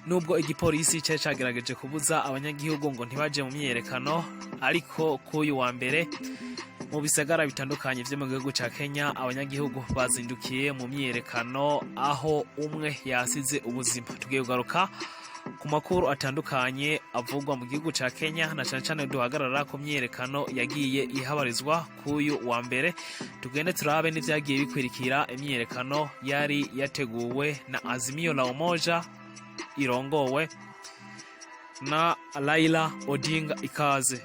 Nubwo igipolisi cari cagerageje kubuza abanyagihugu ngo ntibaje mu myiyerekano, ariko kuyu wa mbere mu bisagara bitandukanye vyo mu gihugu ca Kenya abanyagihugu bazindukiye mu myiyerekano aho umwe yasize ubuzima. Tugiye kugaruka ku makuru atandukanye avugwa mu gihugu ca Kenya na cane cane duhagarara ku myiyerekano yagiye ihabarizwa kuyu wa mbere. Tugende turabe n'ivyagiye bikwirikira imyiyerekano yari yateguwe na Azimio la Umoja irongowe na Raila Odinga ikaze.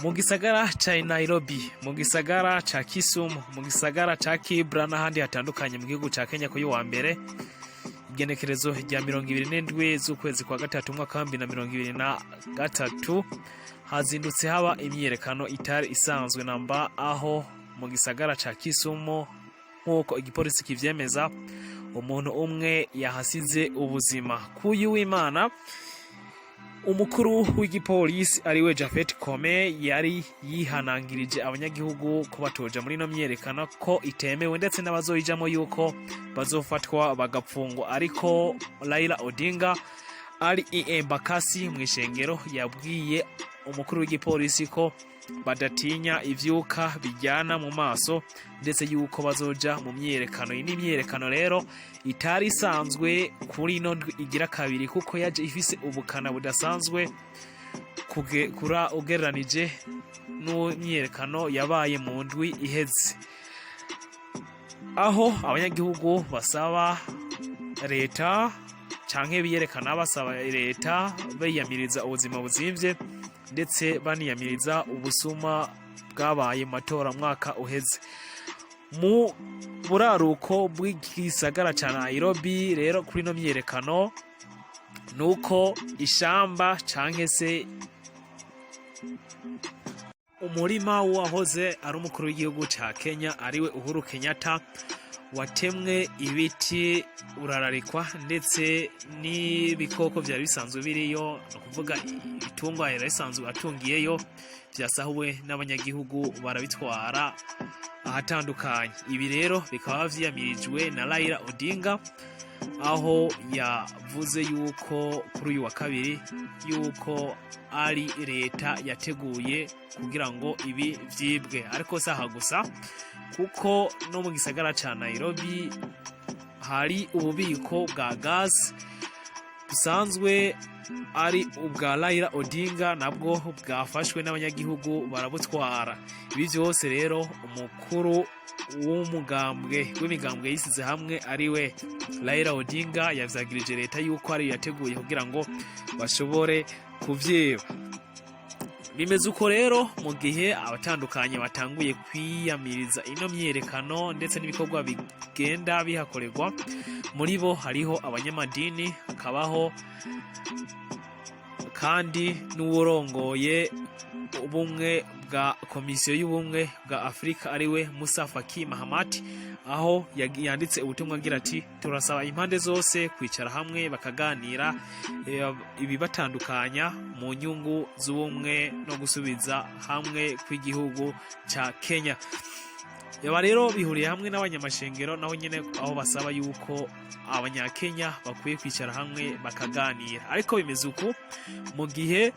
Mu gisagara ca Nairobi, mu gisagara ca Kisumu, mu gisagara ca Kibra n'ahandi hatandukanye mu gihugu ca Kenya ku wa mbere, igenekerezo rya 27 z'ukwezi kwa gatatu mwaka wa 2023 hazindutse haba imyiyerekano itari isanzwe namba, aho mu gisagara ca Kisumu nk'uko igipolisi kivyemeza umuntu umwe yahasize ubuzima. Kuyu w'Imana umukuru w'igipolisi ariwe Japhet Kome yari yihanangirije abanyagihugu ko batoja muri no myiyerekano ko itemewe, ndetse n'abazoyijamo yuko bazofatwa bagapfungwa. Ariko Raila Odinga ari Embakasi mw'ishengero yabwiye umukuru w'igipolisi ko badatinya ivyuka bijyana mu maso, ndetse yuko bazoja mu myiyerekano. Iyi ni imyiyerekano rero itari isanzwe kuri ino ndwi igira kabiri, kuko yaje ifise ubukana budasanzwe ugereranije n'imyiyerekano yabaye mu ndwi iheze, aho abanyagihugu basaba leta canke biyerekana basaba leta biyamiriza ubuzima buzimvye, ndetse baniyamiriza ubusuma bwabaye mu matora mwaka uheze. Mu buraruko bw'igisagara ca Nairobi rero kuri no myiyerekano nuko ishamba canke se umurima wahoze ari umukuru w'igihugu ca Kenya ariwe Uhuru Kenyatta watemwe ibiti urararikwa, ndetse n'ibikoko vyari bisanzwe biriyo, no kuvuga ibitungwa yari bisanzwe atungiyeyo vyasahuwe n'abanyagihugu barabitwara ahatandukanye. Ibi rero bikaba vyiyamirijwe na Raila Odinga, aho yavuze yuko kuri uyu wa kabiri yuko ari leta yateguye kugira ngo ibi vyibwe. Ariko saha gusa, kuko no mu gisagara ca Nairobi hari ububiko bwa gas busanzwe ari ubwa Raila Odinga, nabwo bwafashwe n'abanyagihugu barabutwara. Ibi vyose rero umukuru w'imigambwe yisize hamwe ariwe Raila Odinga yavyagirije leta yuko ari yateguye kugira ngo bashobore kuvyiba. Bimeze uko rero mu gihe abatandukanye batanguye kwiyamiriza ino myiyerekano, ndetse n'ibikorwa bigenda bihakorerwa. Muri bo hariho abanyamadini, hakabaho kandi n'uworongoye ubumwe bwa komisiyo y'ubumwe bwa Afrika ariwe Musa Faki Mahamat, aho yanditse ubutumwa agira ati turasaba impande zose kwicara hamwe bakaganira ibibatandukanya mu nyungu z'ubumwe no gusubiza hamwe kw'igihugu ca Kenya. Yaba rero bihuriye hamwe n'abanyamashengero naho nyene, aho basaba yuko abanyakenya bakwiye kwicara hamwe bakaganira. Ariko bimeze uku mu gihe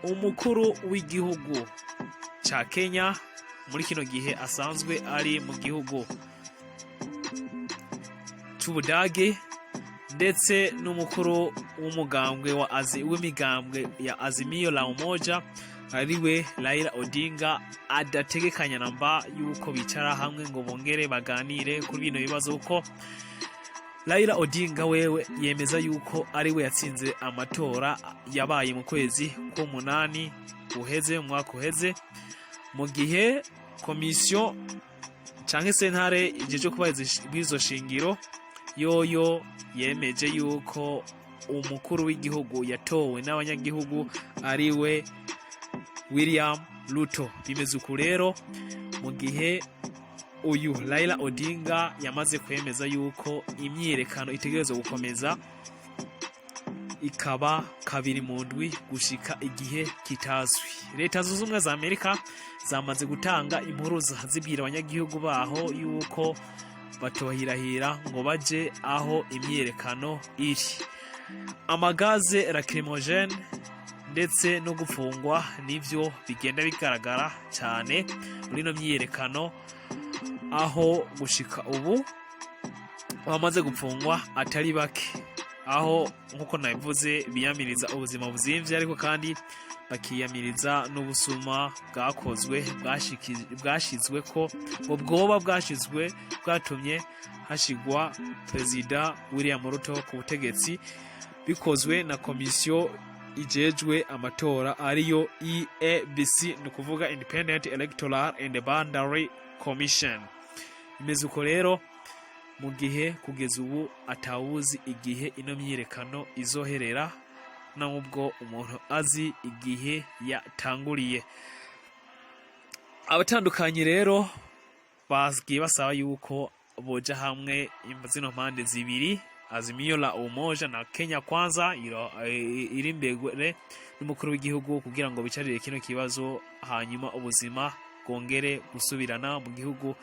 umukuru w'igihugu ca Kenya muri kino gihe asanzwe ari mu gihugu c'Ubudage, ndetse n'umukuru w'umugambwe w'imigambwe ya Azimio la Umoja ariwe Raila Odinga adategekanya namba yuko bicara hamwe ngo bongere baganire kuri bino bibazo, uko Raila Odinga wewe yemeza yuko ariwe yatsinze amatora yabaye mu kwezi k'umunani uheze umwaka uheze, mu gihe komisiyo canke sentare ijeje kubahiriza ibizo shingiro yoyo yemeje yuko umukuru w'igihugu yatowe n'abanyagihugu ariwe William Ruto. Bimeze uku rero mu gihe uyu Raila Odinga yamaze kwemeza yuko imyiyerekano itegerezwa gukomeza ikaba kabiri mu ndwi gushika igihe kitazwi. Leta zunze ubumwe za Amerika zamaze gutanga impuruza zibwira abanyagihugu baho yuko batohirahira ngo baje aho imyiyerekano iri. Amagaze lacrimogene ndetse no gufungwa nivyo bigenda bigaragara cyane muri no myiyerekano, aho gushika ubu bamaze gupfungwa atari bake, aho nkuko nabivuze biyamiriza ubuzima buzimvye, ariko kandi bakiyamiriza n'ubusuma bwakozwe bwashizwe ko ubwoba bwatumye hashigwa Perezida William Ruto ku butegetsi, bikozwe na komisiyo ijejwe amatora ariyo EABC, ni kuvuga Independent Electoral and Boundary Commission. Imeze uko rero mu gihe kugeza ubu atawuzi igihe ino myiyerekano izoherera, nubwo umuntu azi igihe yatanguriye. Abatandukanye rero bagiye basaba yuko boja hamwe zino mpande zibiri, Azimio la Umoja na Kenya Kwanza iri mbere n'umukuru w'igihugu, kugira ngo bicarire kino kibazo hanyuma ubuzima bwongere gusubirana mu gihugu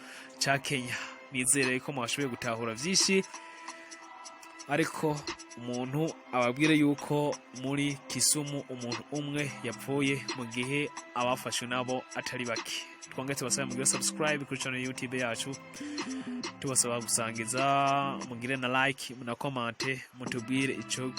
ca Kenya. Nizere ko mwashoboye gutahura vyinshi, ariko umuntu ababwire yuko muri Kisumu umuntu umwe yapfuye mu gihe abafashwe nabo atari bake. Twongere tubasaba mugire subscribe kuri channel YouTube yacu, tubasaba gusangiza, mugire na like na comment, mutubwire ico